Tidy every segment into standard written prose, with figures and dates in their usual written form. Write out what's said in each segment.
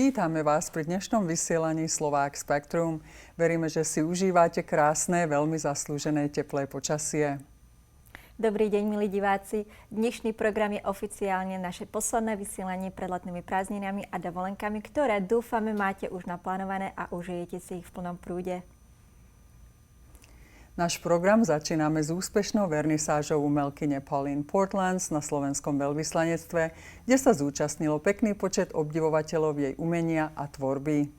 Vítame vás pri dnešnom vysielaní Slovák Spektrum. Veríme, že si užívate krásne, veľmi zaslúžené teplé počasie. Dobrý deň, milí diváci. Dnešný program je oficiálne naše posledné vysielanie pred letnými prázdninami a dovolenkami, ktoré dúfame máte už naplánované a užijete si ich v plnom prúde. Náš program začíname s úspešnou vernisážou umelkyne Pauline Portlands na slovenskom veľvyslanectve, kde sa zúčastnilo pekný počet obdivovateľov jej umenia a tvorby.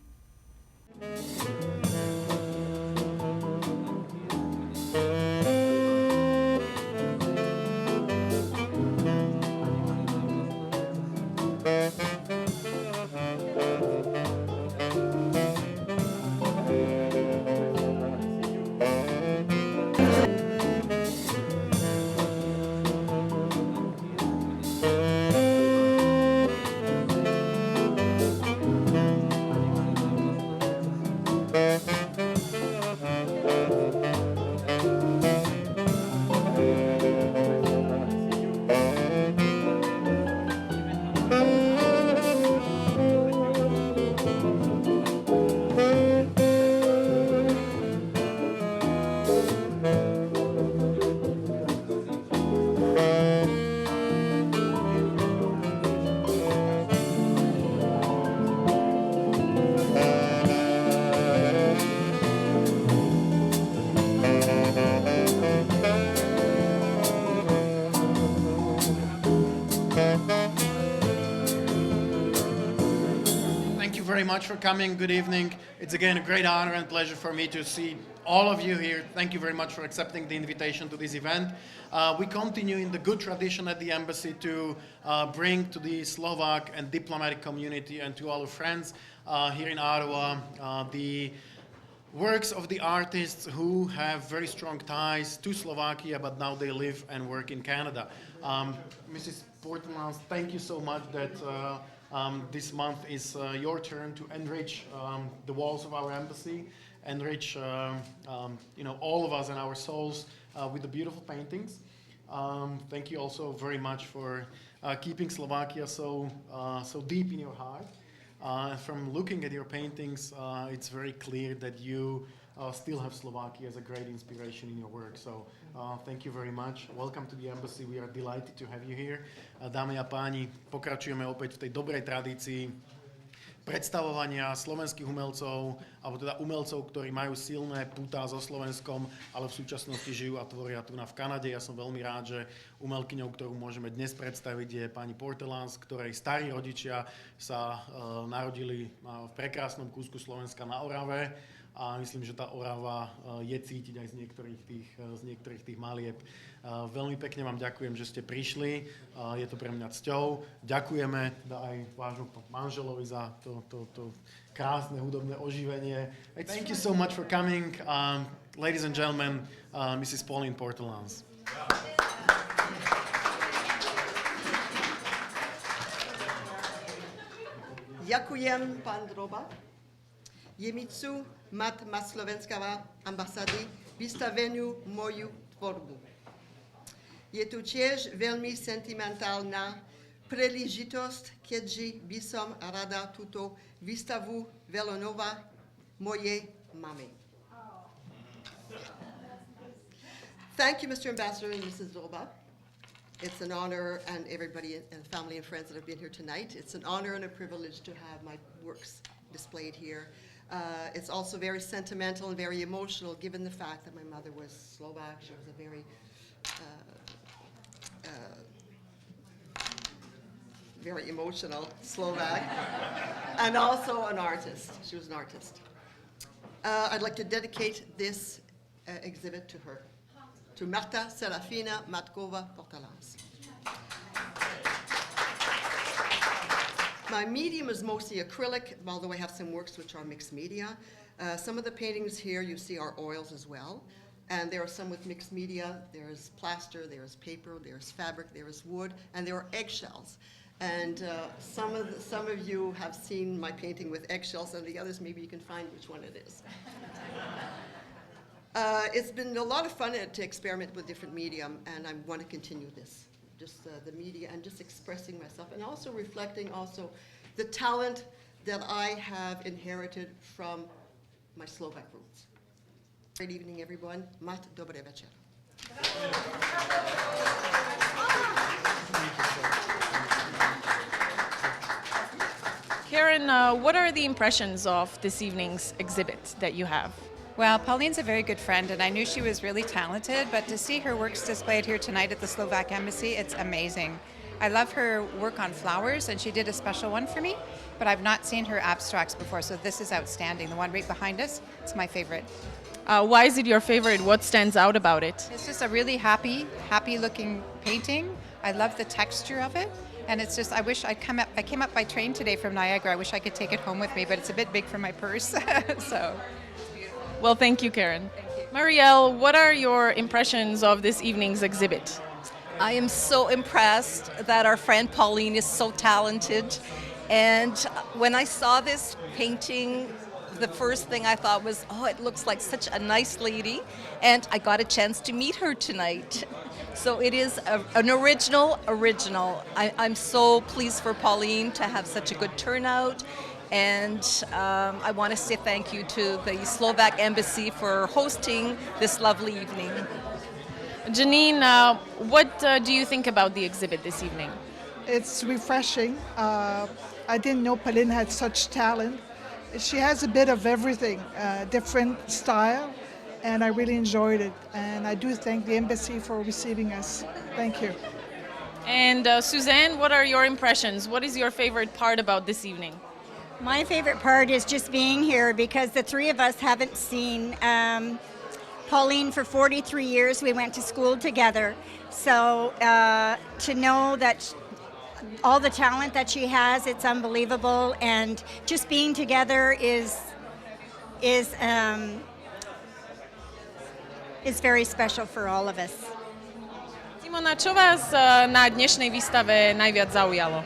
Very much for coming. Good evening. It's again a great honor and pleasure for me to see all of you here. Thank you very much for accepting the invitation to this event. We continue in the good tradition at the embassy to bring to the Slovak and diplomatic community and to all our friends here in Ottawa the works of the artists who have very strong ties to Slovakia, but now they live and work in Canada. Mrs. Portlands, thank you so much that this month is your turn to enrich the walls of our embassy, enrich all of us and our souls with the beautiful paintings. Thank you also very much for keeping Slovakia so deep in your heart. From looking at your paintings, it's very clear that you still have Slovakia as a great inspiration in your work. So thank you very much. Welcome to the embassy. We are delighted to have you here. Dámy a páni, pokračujeme opäť v tej dobrej tradícii predstavovania slovenských umelcov, alebo teda umelcov, ktorí majú silné pútá so Slovenskom, ale v súčasnosti žijú a tvoria tu v Kanade. Ja som veľmi rád, že umelkyňou, ktorú môžeme dnes predstaviť, je pani Portlands, ktorej starí rodičia sa narodili v prekrásnom kúsku Slovenska na Orave. A myslím, že tá Orava je cítiť aj z niektorých tých malieb. Veľmi pekne vám ďakujem, že ste prišli. Je to pre mňa cťou. Ďakujeme aj vášmu manželovi za to krásne hudobné oživenie. Thank you so much for coming, ladies and gentlemen, Mrs. Pauline Portlands. Ďakujem, pán Droba. Je mi cťou mať na slovenská ambasády vystavenú moju tvorbu. Je tu tiež veľmi sentimentálna príležitosť, keďže by som rada túto výstavu venovala mojej mame. Thank you, Mr. Ambassador and Mrs. Droba. It's an honor, and everybody and family and friends that have been here tonight, it's an honor and a privilege to have my works displayed here. It's also very sentimental and very emotional, given the fact that my mother was Slovak. She was a very emotional Slovak, and also an artist. She was an artist. I'd like to dedicate this exhibit to her, to Marta Serafina Matkova Portlands. My medium is mostly acrylic, although I have some works which are mixed media. Some of the paintings here you see are oils as well. And there are some with mixed media. There's plaster, there's paper, there's fabric, there's wood, and there are eggshells. And some of you have seen my painting with eggshells, and the others maybe you can find which one it is. It's been a lot of fun to experiment with different medium, and I want to continue this. Just the media and just expressing myself, and also reflecting also the talent that I have inherited from my Slovak roots. Great evening, everyone. Mat dobre večer. Karen, what are the impressions of this evening's exhibit that you have? Well, Pauline's a very good friend, and I knew she was really talented, but to see her works displayed here tonight at the Slovak Embassy, it's amazing. I love her work on flowers, and she did a special one for me, but I've not seen her abstracts before, so this is outstanding. The one right behind us, it's my favorite. Why is it your favorite? What stands out about it? It's just a really happy looking painting. I love the texture of it. And it's just, I came up by train today from Niagara. I wish I could take it home with me, but it's a bit big for my purse. So, Well, thank you, Karen. Marielle, what are your impressions of this evening's exhibit? I am so impressed that our friend Pauline is so talented. And when I saw this painting, the first thing I thought was, oh, it looks like such a nice lady. And I got a chance to meet her tonight. So it is an original. I'm so pleased for Pauline to have such a good turnout. And I want to say thank you to the Slovak Embassy for hosting this lovely evening. Janine, what do you think about the exhibit this evening? It's refreshing. I didn't know Pauline had such talent. She has a bit of everything, different style, and I really enjoyed it. And I do thank the embassy for receiving us. Thank you. And Suzanne, what are your impressions? What is your favorite part about this evening? My favorite part is just being here because the three of us haven't seen Pauline for 43 years. We went to school together. So to know that all the talent that she has, it's unbelievable. And just being together is very special for all of us. Simona, čo vás na dnešnej výstave najviac zaujalo?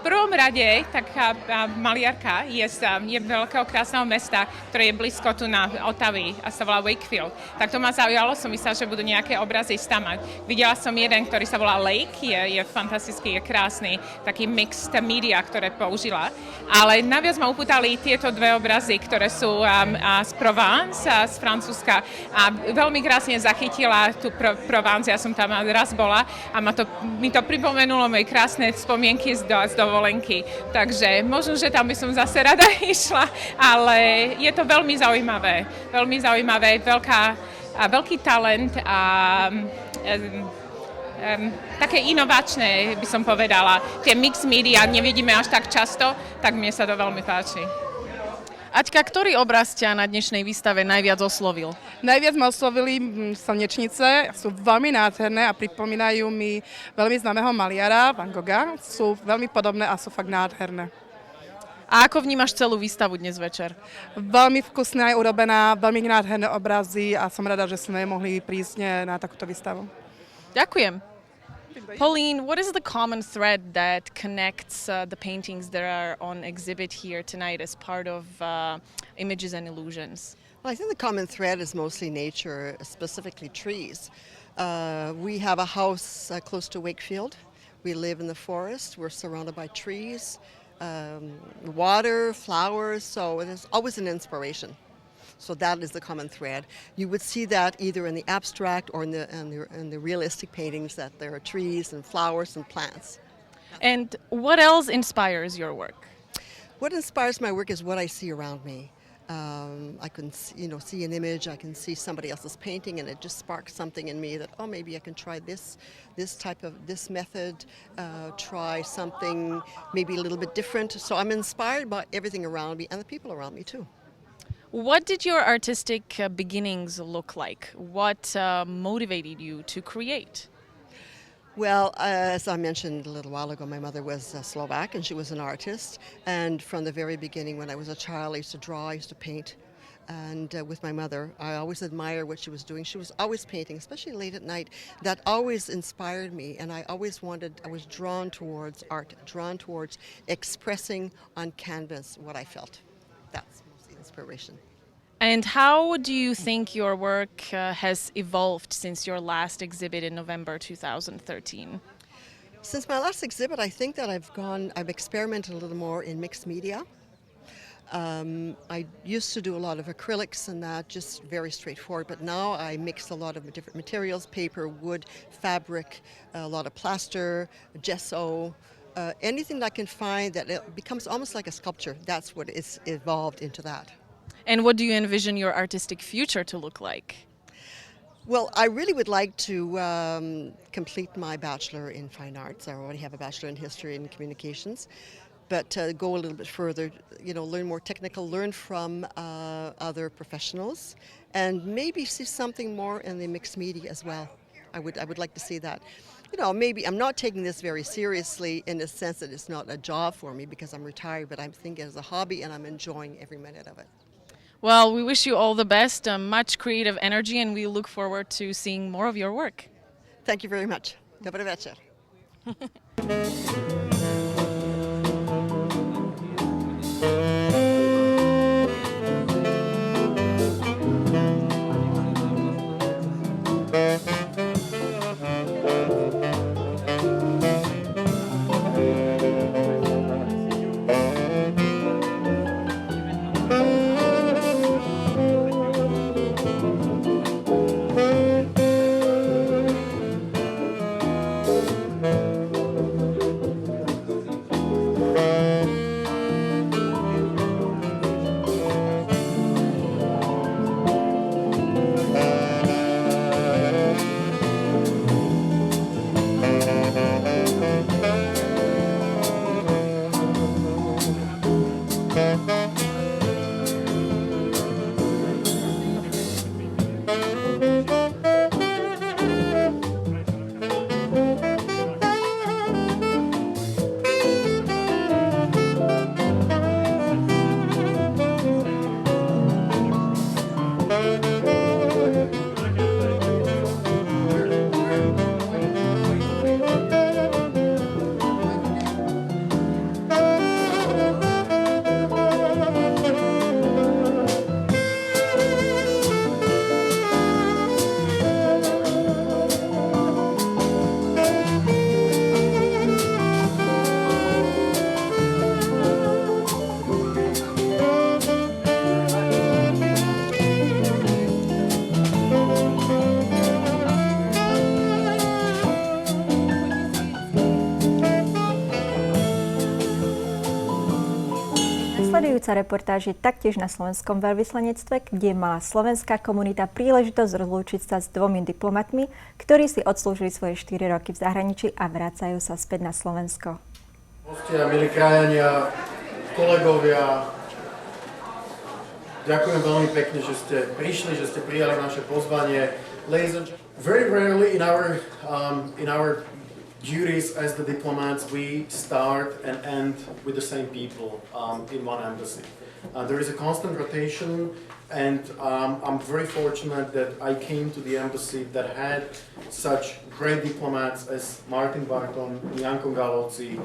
V prvom rade taká maliarka je z veľkého krásneho mesta, ktoré je blízko tu na Ottavy a sa volá Wakefield. Tak to ma zaujalo, som myslela, že budú nejaké obrazy stamať. Videla som jeden, ktorý sa volá Lake, je fantastický, je krásny, taký mixed media, ktoré použila. Ale naviac ma upútali tieto dve obrazy, ktoré sú z Provence, z Francúzska. A veľmi krásne zachytila tú Provence, ja som tam raz bola a mi to pripomenulo moje krásne spomienky z dovolenky. Takže možno, že tam by som zase rada išla, ale je to veľmi zaujímavé. Veľmi zaujímavé, veľký talent a také inovačné, by som povedala. Tie mix media nevidíme až tak často, tak mne sa to veľmi páči. Aťka, ktorý obraz ťa na dnešnej výstave najviac oslovil? Najviac ma oslovili slnečnice, sú veľmi nádherné a pripomínajú mi veľmi známeho maliara Van Gogha. Sú veľmi podobné a sú fakt nádherné. A ako vnímaš celú výstavu dnes večer? Veľmi vkusná je urobená, veľmi nádherné obrazy a som rada, že sme mohli prísť na takúto výstavu. Ďakujem. Pauline, what is the common thread that connects the paintings that are on exhibit here tonight as part of Images and Illusions? Well, I think the common thread is mostly nature, specifically trees. We have a house close to Wakefield. We live in the forest. We're surrounded by trees, water, flowers, so there's always an inspiration. So that is the common thread. You would see that either in the abstract or in the realistic paintings, that there are trees and flowers and plants. And what else inspires your work? What inspires my work is what I see around me. I can see an image, I can see somebody else's painting, and it just sparks something in me that, oh, maybe I can try this method, try something maybe a little bit different. So I'm inspired by everything around me and the people around me too. What did your artistic beginnings look like? What motivated you to create? Well, as I mentioned a little while ago, my mother was Slovak and she was an artist. And from the very beginning, when I was a child, I used to draw, I used to paint. And with my mother, I always admired what she was doing. She was always painting, especially late at night. That always inspired me, and I was drawn towards art, drawn towards expressing on canvas what I felt. That's mostly inspiration. And how do you think your work has evolved since your last exhibit in November 2013? Since my last exhibit, I think that I've experimented a little more in mixed media. I used to do a lot of acrylics and that, just very straightforward, but now I mix a lot of different materials, paper, wood, fabric, a lot of plaster, gesso, anything that I can find that it becomes almost like a sculpture. That's what is evolved into that. And what do you envision your artistic future to look like? Well, I really would like to complete my Bachelor in Fine Arts. I already have a Bachelor in History and Communications, but go a little bit further, learn more technical, learn from other professionals, and maybe see something more in the mixed media as well. I would like to see that. Maybe I'm not taking this very seriously in the sense that it's not a job for me because I'm retired, but I'm thinking as a hobby and I'm enjoying every minute of it. Well, we wish you all the best, much creative energy, and we look forward to seeing more of your work. Thank you very much. Dobry večer. Nasledujúca reportáž je taktiež na slovenskom veľvyslanectve, kde mala slovenská komunita príležitosť rozlúčiť sa s 2 diplomatmi, ktorí si odslúžili svoje 4 roky v zahraničí a vracajú sa späť na Slovensko. Hostia, milí krajania, kolegovia, ďakujem veľmi pekne, že ste prišli, že ste prijali naše pozvanie. Ladies and gentlemen, very rarely in our duties as the diplomats, we start and end with the same people in one embassy. There is a constant rotation, and I'm very fortunate that I came to the embassy that had such great diplomats as Martin Barton and Janko Galovci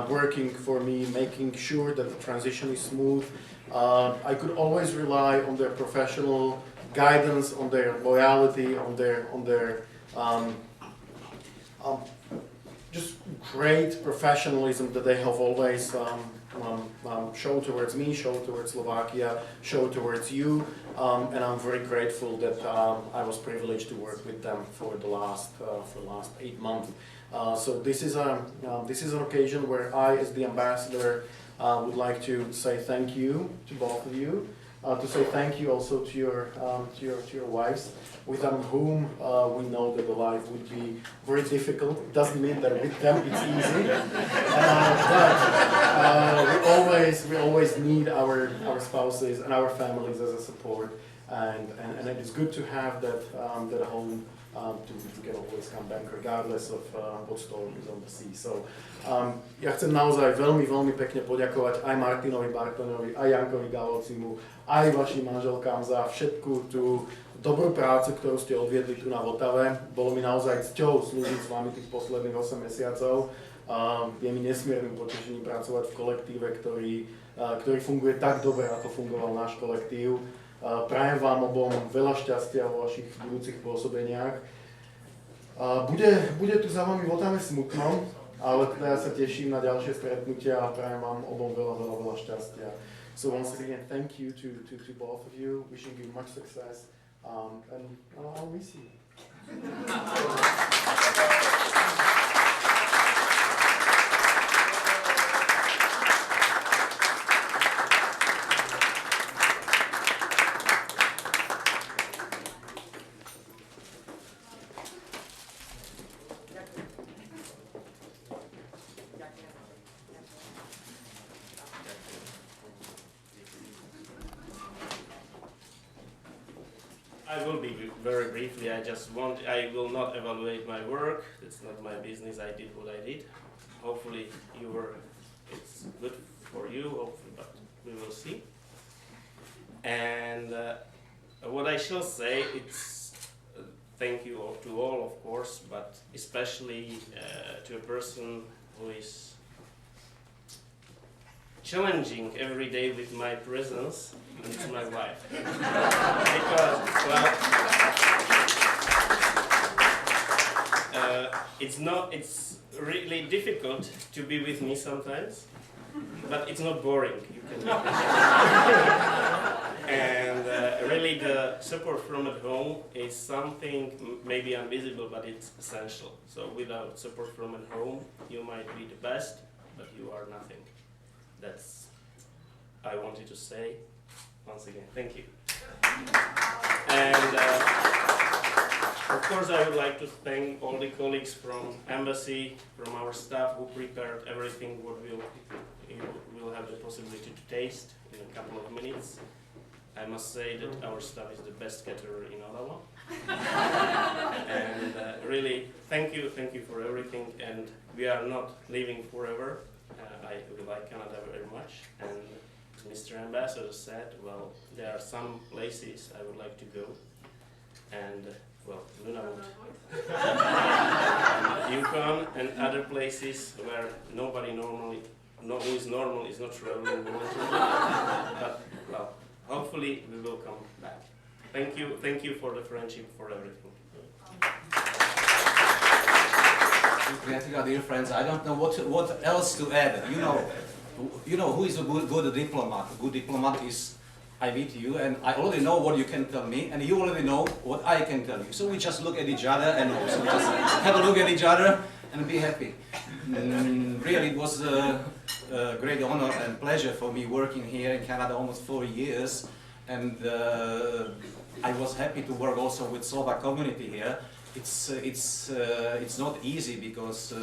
working for me, making sure that the transition is smooth. I could always rely on their professional guidance, on their loyalty, on their just great professionalism that they have always shown towards me, shown towards Slovakia, shown towards you, and I'm very grateful that I was privileged to work with them for the last 8 months. So this is an occasion where I, as the ambassador, would like to say thank you to both of you. To say thank you also to your wives, with whom we know that the life would be very difficult. It doesn't mean that with them it's easy, but we always need our spouses and our families as a support, and it is good to have that home to can always come back regardless of what storm is on the sea. So ja chcem naozaj veľmi pekne poďakovať aj Martinovi Bartonovi, aj Jankovi Galovcimu, aj vašim manželkám za všetku tú dobrú prácu, ktorú ste odviedli tu na Vltave. Bolo mi naozaj cťou slúžiť s vami tých posledných 8 mesiacov. Je mi nesmiernym potešením pracovať v kolektíve, ktorý funguje tak dobre, ako fungoval náš kolektív. Prajem vám obom veľa šťastia vo vašich budúcich pôsobeniach. Bude tu za vami v Vltave smutno, ale teda ja sa teším na ďalšie stretnutia a prajem vám obom veľa šťastia. So once again, thank you to both of you. Wishing you much success, and I'll miss you. I will be very briefly. I will not evaluate my work. It's not my business. I did what I did. Hopefully it's good for you, hopefully, but we will see. And what I shall say, it's thank you all, to all, of course, but especially to a person who is challenging every day with my presence, and it's my wife. Because, well, it's really difficult to be with me sometimes, but it's not boring. You can and really the support from at home is something maybe invisible, but it's essential. So without support from at home, you might be the best, but you are nothing. That's I wanted to say. Once again, thank you. And of course, I would like to thank all the colleagues from Embassy, from our staff who prepared everything what you will have the possibility to taste in a couple of minutes. I must say that our staff is the best caterer in Ottawa. And really, thank you for everything. And we are not leaving forever. I like Canada very much. And Mr. Ambassador said, well, there are some places I would like to go, and well, Nunavut, Yukon, and other places where nobody who is normal is not traveling. But well, hopefully we will come back. Thank you for the friendship, for everything. Dear friends, I don't know what else to add. You know who is a good diplomat. A good diplomat is I meet you, and I already know what you can tell me, and you already know what I can tell you. So we just look at each other, and also we just have a look at each other and be happy. Really, it was a great honor and pleasure for me working here in Canada almost 4 years, and I was happy to work also with Slovak community here. It's not easy because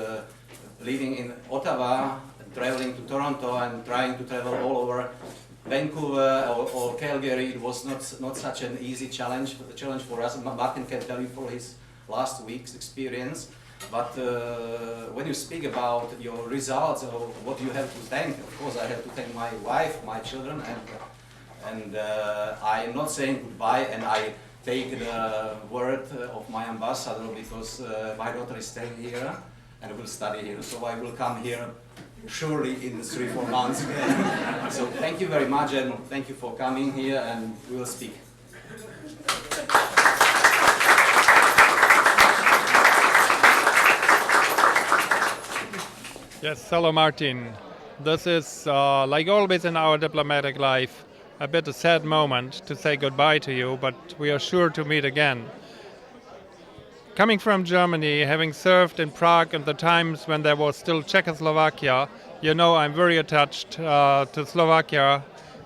living in Ottawa, traveling to Toronto, and trying to travel all over Vancouver or Calgary, it was not such an easy challenge for us. Martin can tell you for his last week's experience. But when you speak about your results or what you have to thank, of course I have to thank my wife, my children, and I am not saying goodbye, and I take the word of my ambassador because my daughter is staying here and will study here, so I will come here surely in 3-4 months again. So thank you very much, and thank you for coming here, and we will speak. Yes, hello Martin. This is, like always in our diplomatic life, a bit a sad moment to say goodbye to you, but we are sure to meet again. Coming from Germany, having served in Prague at the times when there was still Czechoslovakia, you know I'm very attached to Slovakia,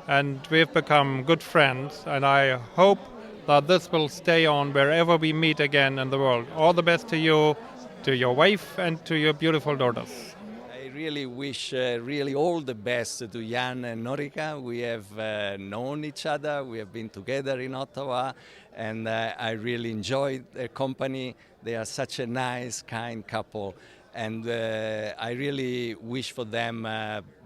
and we've become good friends, and I hope that this will stay on wherever we meet again in the world. All the best to you, to your wife, and to your beautiful daughters. I really wish really all the best to Jan and Norika. We have known each other, we have been together in Ottawa, and I really enjoy their company. They are such a nice, kind couple, and I really wish for them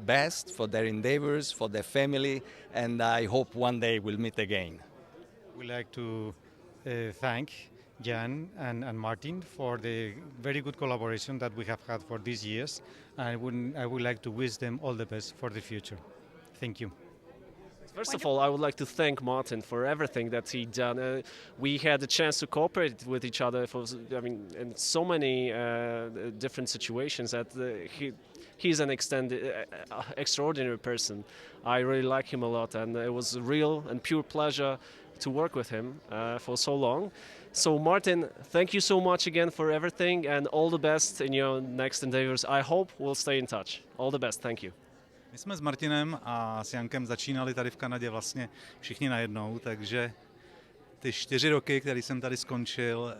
best for their endeavors, for their family, and I hope one day we'll meet again. We'd like to thank Jan and Martin for the very good collaboration that we have had for these years. I would like to wish them all the best for the future. Thank you. First of all, I would like to thank Martin for everything that he done. We had the chance to cooperate with each other in so many different situations that he's an extraordinary person. I really like him a lot, and it was a real and pure pleasure to work with him for so long. So Martin, thank you so much again for everything, and all the best in your next endeavors. I hope we'll stay in touch. All the best. Thank you. My jsme s Martinem a s Jankem začínali tady v Kanadě vlastně všichni najednou, takže ty 4 roky, které jsem tady skončil,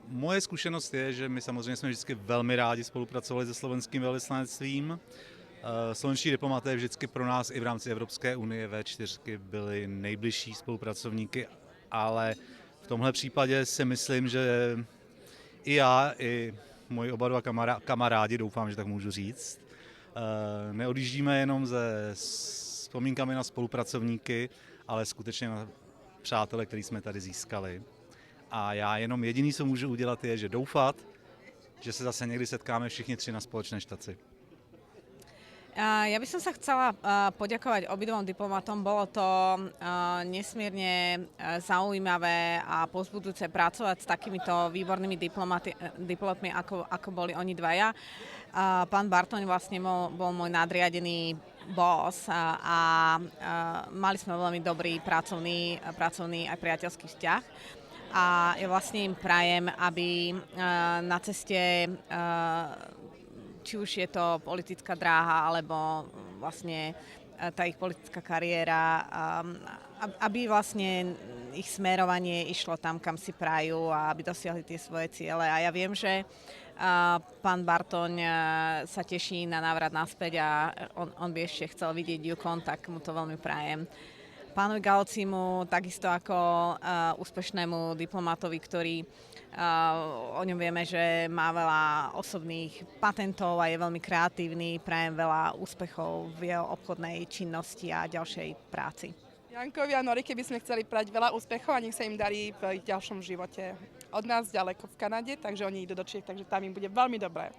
moje zkušenost je, že my samozřejmě jsme vždycky velmi rádi spolupracovali se slovenským velvyslanectvím. Slovenští diplomaté vždycky pro nás i v rámci Evropské unie V4 byli nejbližší spolupracovníky, ale v tomhle případě si myslím, že i já, i moji oba dva kamarádi, doufám, že tak můžu říct, neodjíždíme jenom se vzpomínkami na spolupracovníky, ale skutečně na přátele, který jsme tady získali. A já jenom jediný, co můžu udělat, je, že doufat, že se zase někdy setkáme všichni 3 na společné štaci. Ja by som sa chcela poďakovať obidvom diplomatom. Bolo to nesmierne zaujímavé a povzbudzujúce pracovať s takýmito výbornými diplomatmi, ako boli oni dvaja. Pán Bartoň vlastne bol môj nadriadený boss a mali sme veľmi dobrý pracovný aj priateľský vzťah. A ja vlastne im prajem, aby na ceste či už je to politická dráha, alebo vlastne tá ich politická kariéra, aby vlastne ich smerovanie išlo tam, kam si prajú a aby dosiahli tie svoje ciele. A ja viem, že pán Bartoň sa teší na návrat naspäť a on by ešte chcel vidieť Yukon, tak mu to veľmi prajem. Pánovi Galocimu, takisto ako úspešnému diplomatovi, ktorý o ňom vieme, že má veľa osobných patentov a je veľmi kreatívny. Prajem veľa úspechov v jeho obchodnej činnosti a ďalšej práci. Jankovi a Norike by sme chceli prať veľa úspechov a nech sa im darí v ich ďalšom živote. Od nás ďaleko v Kanade, takže oni idú do Čiech, takže tam im bude veľmi dobré.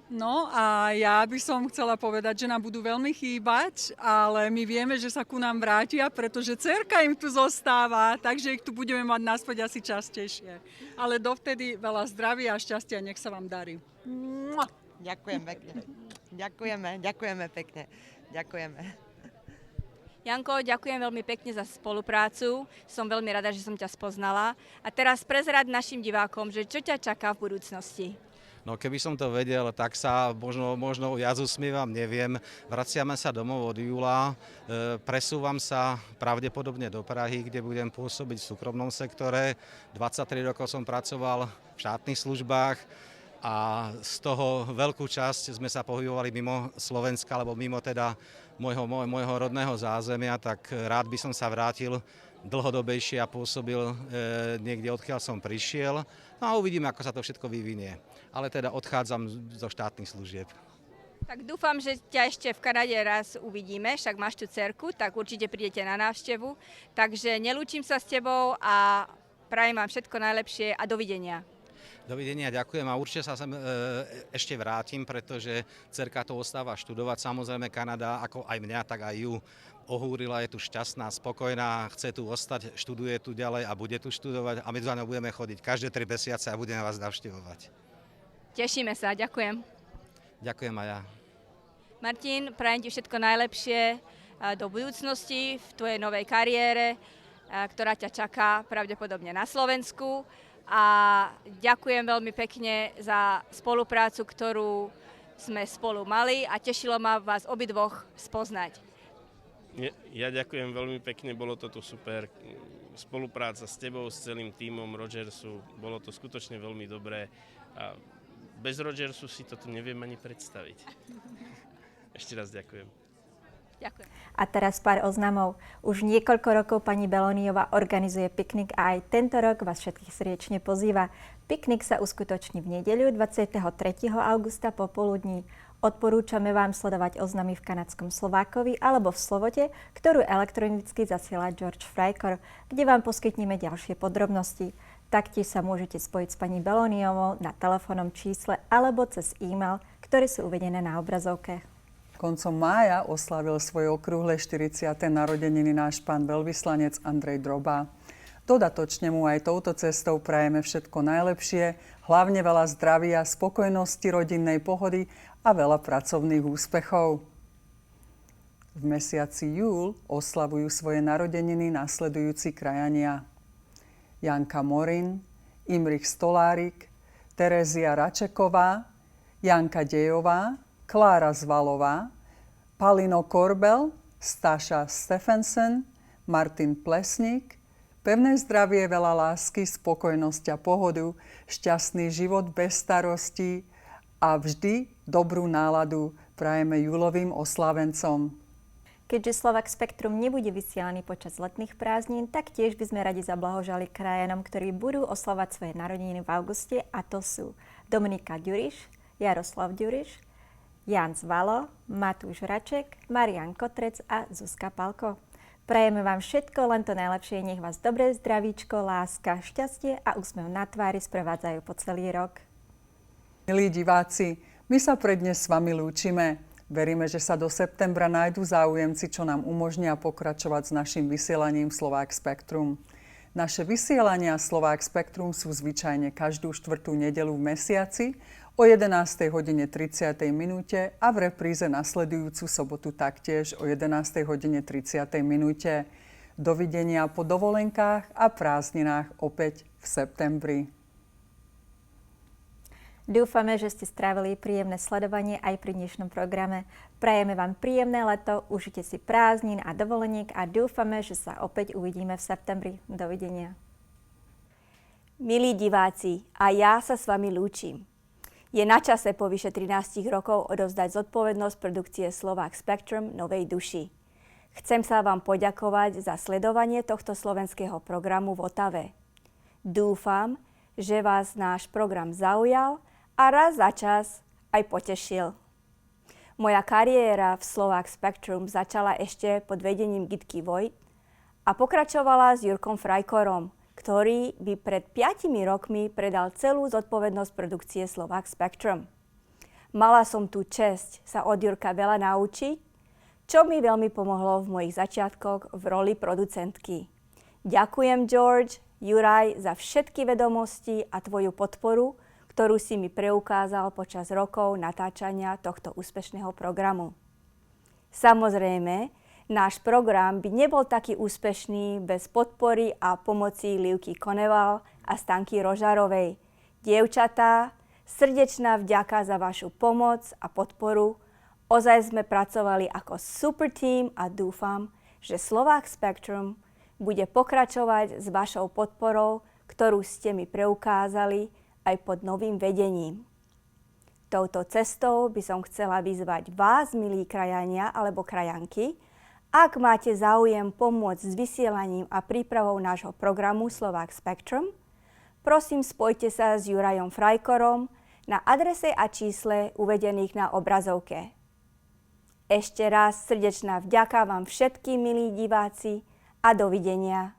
No a ja by som chcela povedať, že nám budú veľmi chýbať, ale my vieme, že sa ku nám vrátia, pretože dcerka im tu zostáva, takže ich tu budeme mať naspäť asi častejšie. Ale dovtedy veľa zdravia a šťastia, nech sa vám darí. Ďakujem pekne. Ďakujeme pekne. Ďakujeme. Janko, ďakujem veľmi pekne za spoluprácu. Som veľmi rada, že som ťa spoznala. A teraz prezrať našim divákom, že čo ťa čaká v budúcnosti. No keby som to vedel, tak sa možno viac usmievam, neviem. Vraciame sa domov od júla, presúvam sa pravdepodobne do Prahy, kde budem pôsobiť v súkromnom sektore. 23 rokov som pracoval v štátnych službách a z toho veľkú časť sme sa pohybovali mimo Slovenska, alebo mimo teda môjho rodného zázemia, tak rád by som sa vrátil dlhodobejšie a pôsobil niekde, odkiaľ som prišiel. No a uvidíme, ako sa to všetko vyvinie. Ale teda odchádzam zo štátnych služieb. Tak dúfam, že ťa ešte v Kanade raz uvidíme, však máš tu dcerku, tak určite prídete na návštevu. Takže nelúčim sa s tebou a prajem vám všetko najlepšie a dovidenia. Dovidenia, ďakujem a určite sa sem ešte vrátim, pretože dcerka to ostáva študovať. Samozrejme Kanada, ako aj mňa, tak aj ju ohúrila, je tu šťastná, spokojná, chce tu ostať, študuje tu ďalej a bude tu študovať a my za ňou budeme chodiť každé 3 mesiace a budeme vás navštevovať. Tešíme sa, ďakujem. Ďakujem aj ja. Martin, prajem ti všetko najlepšie do budúcnosti v tvojej novej kariére, ktorá ťa čaká pravdepodobne na Slovensku. A ďakujem veľmi pekne za spoluprácu, ktorú sme spolu mali a tešilo ma vás obidvoch spoznať. Ja ďakujem veľmi pekne, bolo to tu super. Spolupráca s tebou, s celým tímom Rogersu, bolo to skutočne veľmi dobré. A bez Rogersu si to tu neviem ani predstaviť. Ešte raz ďakujem. Ďakujem. A teraz pár oznamov. Už niekoľko rokov pani Beloniová organizuje piknik a aj tento rok vás všetkých srdečne pozýva. Piknik sa uskutoční v nedeľu 23. augusta popoludní. Odporúčame vám sledovať oznamy v kanadskom Slovákovi alebo v Slovote, ktorú elektronicky zasiela George Frykor, kde vám poskytneme ďalšie podrobnosti. Taktiež sa môžete spojiť s pani Beloniovou na telefónnom čísle alebo cez e-mail, ktoré sú uvedené na obrazovke. Koncom mája oslavil svoje okrúhle 40. narodeniny náš pán veľvyslanec Andrej Droba. Dodatočne mu aj touto cestou prajeme všetko najlepšie, hlavne veľa zdravia, spokojnosti, rodinnej pohody a veľa pracovných úspechov. V mesiaci júl oslavujú svoje narodeniny nasledujúci krajania: Janka Morin, Imrich Stolárik, Terezia Račeková, Janka Dejová, Klára Zvalová, Palino Korbel, Staša Stephenson, Martin Plesník. Pevné zdravie, veľa lásky, spokojnosť a pohodu, šťastný život bez starostí a vždy dobrú náladu prajeme júlovým oslávencom. Keďže Slovak Spektrum nebude vysielaný počas letných prázdnin, tak tiež by sme radi zablahožali krajanom, ktorí budú oslavovať svoje narodeniny v auguste, a to sú Dominika Ďuriš, Jaroslav Ďuriš, Jan Zvalo, Matúš Raček, Marian Kotrec a Zuzka Palko. Prajeme vám všetko, len to najlepšie, nech vás dobré zdravíčko, láska, šťastie a úsmev na tvári sprevádzajú po celý rok. Milí diváci, my sa pre dnes s vami lúčime. Veríme, že sa do septembra nájdu záujemci, čo nám umožnia pokračovať s našim vysielaním Slovák Spektrum. Naše vysielania Slovák Spektrum sú zvyčajne každú štvrtú nedeľu v mesiaci o 11:30 a v repríze nasledujúcu sobotu taktiež o 11:30. Dovidenia po dovolenkách a prázdninách opäť v septembri. Dúfame, že ste strávili príjemné sledovanie aj pri dnešnom programe. Prajeme vám príjemné leto, užite si prázdnin a dovoleniek a dúfame, že sa opäť uvidíme v septembri. Dovidenia. Milí diváci, a ja sa s vami lúčim. Je na čase po vyše 13 rokov odovzdať zodpovednosť produkcie Slovák Spektrum novej duši. Chcem sa vám poďakovať za sledovanie tohto slovenského programu v Otave. Dúfam, že vás náš program zaujal a raz za čas aj potešil. Moja kariéra v Slovák Spektrum začala ešte pod vedením Gitky Vojt a pokračovala s Jurkom Frajkorom, ktorý by pred 5 rokmi predal celú zodpovednosť produkcie Slovák Spektrum. Mala som tú česť sa od Jurka veľa naučiť, čo mi veľmi pomohlo v mojich začiatkoch v roli producentky. Ďakujem, George, Juraj, za všetky vedomosti a tvoju podporu, ktorú si mi preukázal počas rokov natáčania tohto úspešného programu. Samozrejme, náš program by nebol taký úspešný bez podpory a pomoci Livky Koneval a Stanky Rožarovej. Dievčatá, srdečná vďaka za vašu pomoc a podporu. Ozaj sme pracovali ako super team a dúfam, že Slovák Spektrum bude pokračovať s vašou podporou, ktorú ste mi preukázali aj pod novým vedením. Touto cestou by som chcela vyzvať vás, milí krajania alebo krajanky, ak máte záujem pomôcť s vysielaním a prípravou nášho programu Slovák Spektrum, prosím spojte sa s Jurajom Frajkorom na adrese a čísle uvedených na obrazovke. Ešte raz srdečná vďaka vám všetkým, milí diváci, a dovidenia.